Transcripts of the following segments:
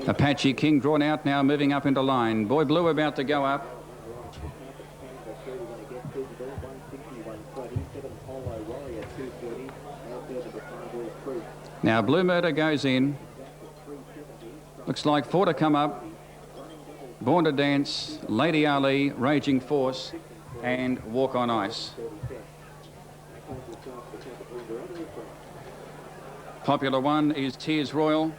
Apache King drawn out now, moving up into line. Boy Blue about to go up. Now Blue Murder goes in. Looks like 4 to come up. Born to Dance, Lady Ali, Raging Force and Walk on Ice. Popular one is Tears Royal.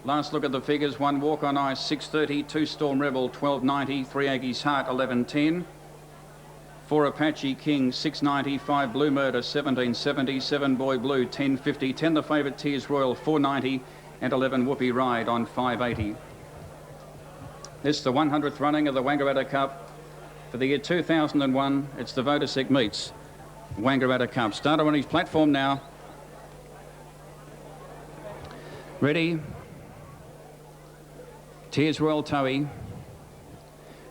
Last look at the figures: 1 Walk on Ice 6.30, 2 Storm Rebel 12.90, 3 Aggie's Heart 11.10, 4 Apache King 6.90, 5 Blue Murder 17.70, 7 Boy Blue 10.50, 10 the favourite Tears Royal 4.90 and 11 Whoopie Ride on 5.80. This is the 100th running of the Wangaratta Cup for the year 2001. It's the Vodacek Meets Wangaratta Cup. Starter on his platform now. Ready. Tears Royal Towie.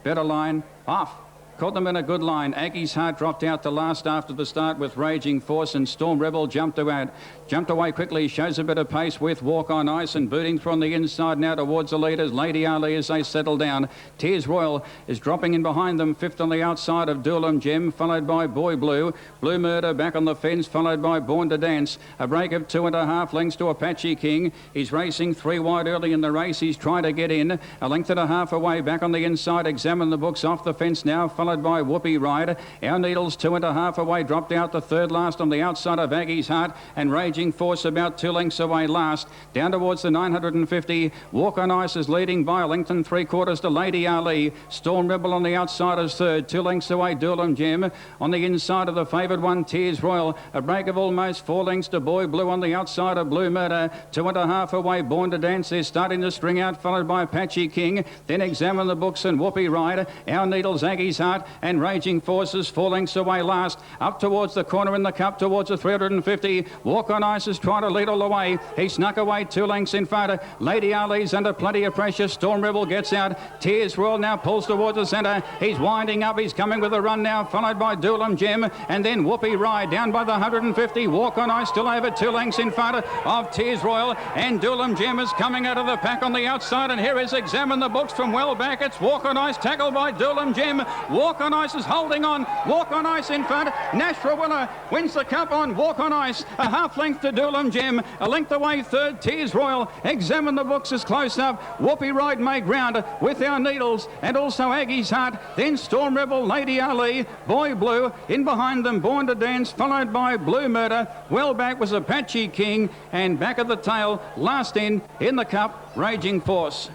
Better line. Off. Caught them in a good line. Aggie's Heart dropped out to last after the start with Raging Force, and Storm Rebel jumped away quickly, shows a bit of pace with Walk on Ice, and booting from the inside now towards the leaders. Lady Ali as they settle down. Tears Royal is dropping in behind them, 5th on the outside of Doolam Gem, followed by Boy Blue. Blue Murder back on the fence, followed by Born to Dance. A break of 2.5 lengths to Apache King. He's racing 3 wide early in the race. He's trying to get in. 1.5 away back on the inside. Examine the Books off the fence now, followed by Whoopie Ride. Our Needles 2.5 away, dropped out the third last on the outside of Aggie's Heart, and Raging Force about 2 lengths away last. Down towards the 950. Walk on Ice is leading by a length and 3/4 to Lady Ali. Storm Rebel on the outside is third, 2 lengths away Doolam Gem. On the inside of the favoured one, Tears Royal. A break of almost 4 lengths to Boy Blue on the outside of Blue Murder. 2.5 away, Born to Dance. They're starting to string out, followed by Apache King. Then Examine the Books and Whoopie Ride. Our Needles, Aggie's Heart and Raging Forces 4 lengths away last. Up towards the corner in the cup, towards the 350. Walk on Ice is trying to lead all the way. He snuck away 2 lengths in front. Lady Ali's under plenty of pressure. Storm Rebel gets out. Tears Royal now pulls towards the centre. He's winding up. He's coming with a run now, followed by Doolam Gem, and then Whoopie Ride down by the 150. Walk on Ice still over 2 lengths in front of Tears Royal, and Doolam Gem is coming out of the pack on the outside, and here is Examine the Books from well back. It's Walk on Ice tackled by Doolam Gem. Walk on Ice is holding on. Walk on Ice in front. Nashra Willer wins the cup on Walk on Ice. A half length to Doolam Gem. A length away third, Tears Royal. Examine the Books is close up. Whoopie Ride made ground with Our Needles and also Aggie's Heart. Then Storm Rebel, Lady Ali, Boy Blue. In behind them, Born to Dance, followed by Blue Murder. Well back was Apache King, and back at the tail, last in the cup, Raging Force.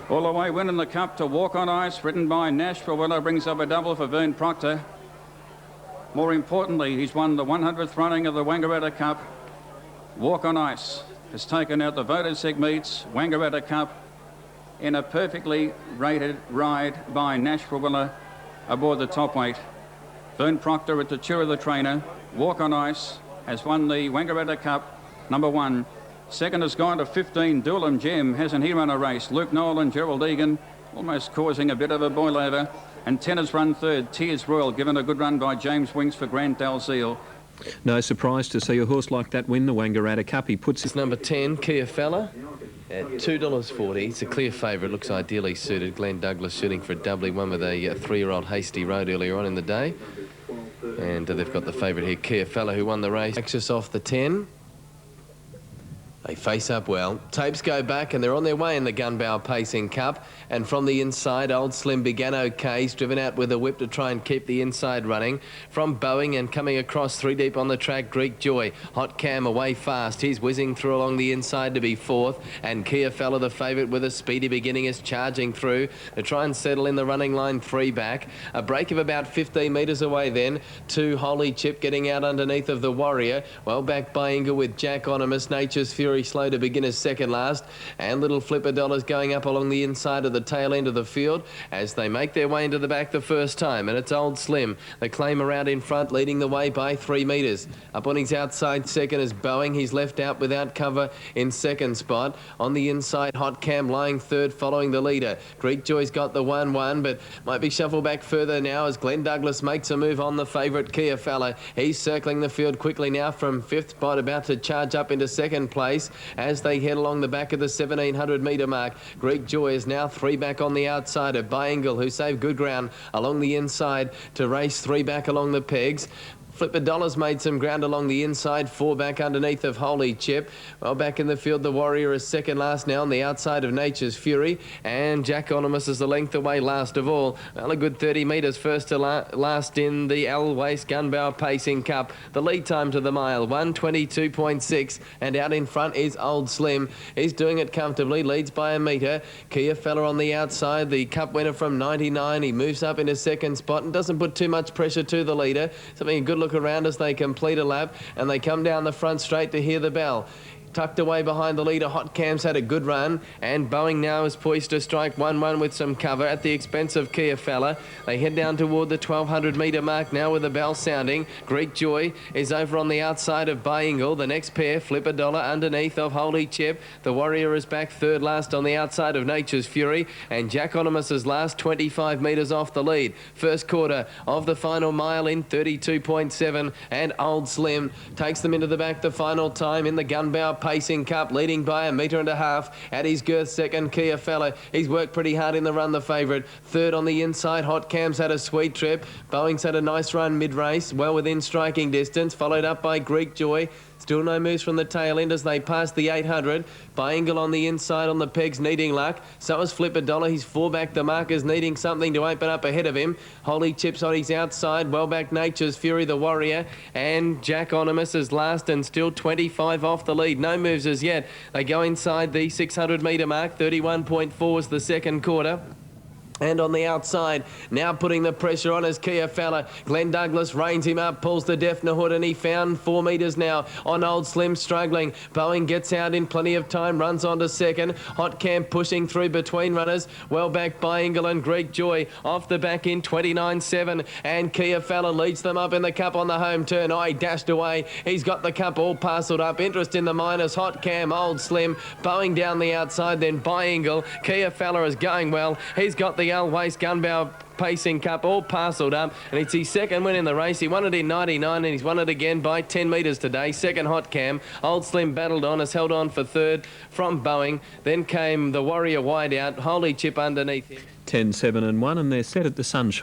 All the way winning the cup to Walk on Ice, written by Nashville Willow, brings up a double for Vern Proctor. More importantly, he's won the 100th running of the Wangaratta Cup. Walk on Ice has taken out the Vodacek Meets Wangaratta Cup in a perfectly rated ride by Nashville Willow aboard the top weight. Vern Proctor at the Tour of the Trainer. Walk on Ice has won the Wangaratta Cup, number 1. Second has gone to 15, Doolam Gem. Hasn't he run a race? Luke Noel and Gerald Egan almost causing a bit of a boil over. And 10 has run third, Tears Royal, given a good run by James Winks for Grant Dalziel. No surprise to see a horse like that win the Wangaratta Cup. He puts his number 10, Kia Fella, at $2.40. It's a clear favourite. Looks ideally suited. Glenn Douglas shooting for a doubly, one with a 3-year-old Hasty Road earlier on in the day. And they've got the favourite here, Kia Fella, who won the race. Access off the 10. They face up well. Tapes go back and they're on their way in the Gunbower Pacing Cup. And from the inside, Old Slim began okay. He's driven out with a whip to try and keep the inside running. From Boeing and coming across 3 deep on the track, Greek Joy. Hot Cam away fast. He's whizzing through along the inside to be 4th. And Kia Fella, the favourite, with a speedy beginning, is charging through to try and settle in the running line 3 back. A break of about 15 metres away then. 2 Holy Chip getting out underneath of the Warrior. Well back by Ingle with Jack Onimus, Nature's Fury Fury slow to begin as second last, and Little Flipper Dollars going up along the inside of the tail end of the field as they make their way into the back the first time. And it's Old Slim, the claim around in front, leading the way by 3 metres. Up on his outside second is Boeing. He's left out without cover in second spot. On the inside, Hot Cam lying third, following the leader. Greek Joy's got the 1-1, but might be shuffled back further now as Glenn Douglas makes a move on the favourite Kia Fella. He's circling the field quickly now from fifth spot, about to charge up into second place as they head along the back of the 1700 metre mark. Greek Joy is now 3 back on the outside of Byingle, who saved good ground along the inside to race 3 back along the pegs. Flipper Dollars made some ground along the inside, 4 back underneath of Holy Chip. Well, back in the field, the Warrior is second last now on the outside of Nature's Fury, and Jack Onimus is the length away last of all. Well, a good 30 metres first to last in the Always Gunbower Pacing Cup. The lead time to the mile, 1:22.6, and out in front is Old Slim. He's doing it comfortably, leads by a metre. Kia Fella on the outside, the cup winner from 99. He moves up into second spot and doesn't put too much pressure to the leader. Something a good look around as they complete a lap, and they come down the front straight to hear the bell. Tucked away behind the leader, Hot Cam's had a good run, and Boeing now is poised to strike 1-1 with some cover at the expense of Kia Fella. They head down toward the 1200 metre mark now with the bell sounding. Greek Joy is over on the outside of Byingle. The next pair, Flipper Dollar underneath of Holy Chip. The Warrior is back third last on the outside of Nature's Fury, and Jack Onimus is last 25 metres off the lead. First quarter of the final mile in 32.7, and Old Slim takes them into the back the final time in the Gunbower Pacing Cup, leading by 1.5 metres. At his girth second, Kia Fella. He's worked pretty hard in the run, the favourite. Third on the inside, Hot Cam's had a sweet trip. Boeing's had a nice run mid-race, well within striking distance, followed up by Greek Joy. Still no moves from the tail end as they pass the 800. Byingle on the inside on the pegs, needing luck. So is Flipper Dollar. He's 4 back. The markers needing something to open up ahead of him. Holy Chips on his outside. Well back Nature's Fury, the Warrior. And Jack Onimus is last and still 25 off the lead. No moves as yet. They go inside the 600 metre mark. 31.4 is the second quarter. And on the outside, now putting the pressure on is Kia Fella. Glenn Douglas reins him up, pulls the Defner hood, and he found 4 metres now on Old Slim, struggling. Boeing gets out in plenty of time, runs on to second. Hot Cam pushing through between runners. Well back Byingle and Greek Joy off the back in 29.7, and Kia Fella leads them up in the cup on the home turn. Oh, he dashed away. He's got the cup all parcelled up. Interest in the minors. Hot Cam, Old Slim, Boeing down the outside, then Byingle. Kia Fella is going well. He's got the Always Gunbower Pacing Cup all parcelled up, and it's his second win in the race. He won it in 99, and he's won it again by 10 metres today. Second, Hot Cam. Old Slim battled on, has held on for third from Boeing. Then came the Warrior wide out, Holy Chip underneath him. 10, 7 and 1, and they're set at the Sunshine.